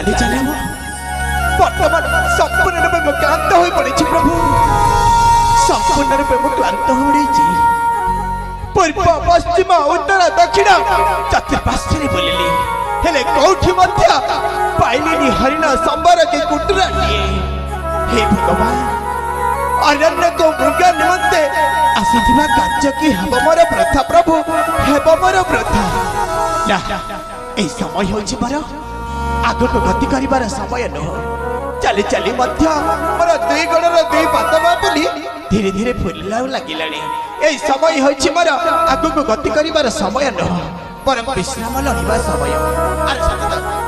ଚାଲି ଚାଲି ବର୍ତ୍ତମାନ ସମ୍ପୂର୍ଣ୍ଣ ରୂପେ ମୁଁ କ୍ଳାନ୍ତ ହୋଇ ପଡ଼ିଛି ପ୍ରଭୁ। ସମ୍ପୂର୍ଣ୍ଣ ରୂପେ ମୁଁ କ୍ଳାନ୍ତ ହୋଇଛି। ପୂର୍ବ ପଶ୍ଚିମ ଉତ୍ତର ଦକ୍ଷିଣ ଚତୁଃପାର୍ଶ୍ୱରେ ବୁଲିଲି, ହେଲେ କୋଉଠି ମଧ୍ୟ ପାଇଲିନି ହରିଣ ସମ୍ବର କି କୁଟୁରାଟିଏ। ହେ ଭଗବାନ, ଅନନ୍ୟକୁ ମୃଗ ନିମନ୍ତେ ଆସିଥିବା କାର୍ଯ୍ୟ କି ହେବ ମୋର ବୃଥା ପ୍ରଭୁ, ହେବ ମୋର ବୃଥା। ନା, এই ସମୟ ହେଉଛି ମୋର ଆଗକୁ ଗତି କରିବାର ସମୟ ନୁହଁ। ଚାଲି ଚାଲି ମଧ୍ୟ ମୋର ଦୁଇ ଗୋଡ଼ର ଦୁଇ ପାଦ ବୋଲି ଧୀରେ ଧୀରେ ଫୁଲିବାକୁ ଲାଗିଲାଣି। এই ସମୟ ହେଉଛି ମୋର ଆଗକୁ ଗତି କରିବାର ସମୟ ନୁହଁ, ବରଂ ବିଶ୍ରାମ ଲଢ଼ିବା ସମୟ।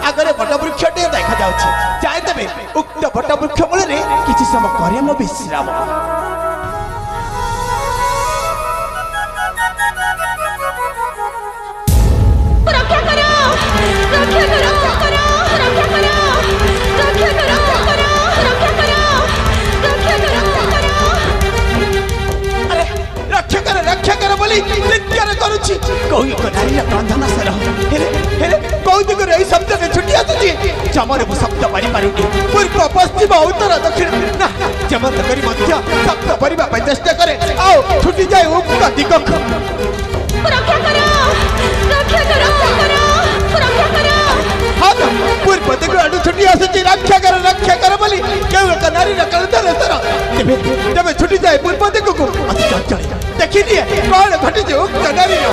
ଆଗରେ ବଟବୃକ୍ଷଟିଏ ଦେଖାଯାଉଛି, ଯାଏ ତେବେ ଉକ୍ତ ବଟବୃକ୍ଷ ମୂଳରେ କିଛି ସମୟ କରେ ମୁଁ ବିଶ୍ରାମ। जमरे मु शब्द पारि पारुनी, पूर्व पश्चिम उत्तर दक्षिण ना जमत करी मध्य शब्द परिबा पय चेष्टा करे। आओ छुटी जाए उक्त दिगक। रक्षा करो, रक्षा करो, रक्षा करो। हां तो पूर्व दिग अडु छुटी आसी रक्षा कर बोली केउ एक नारी रकल धर तबे छुटी जाए पूर्व दिग को। अच्छा चले देखि दिए कौन घटी जे उक्त नारी रो।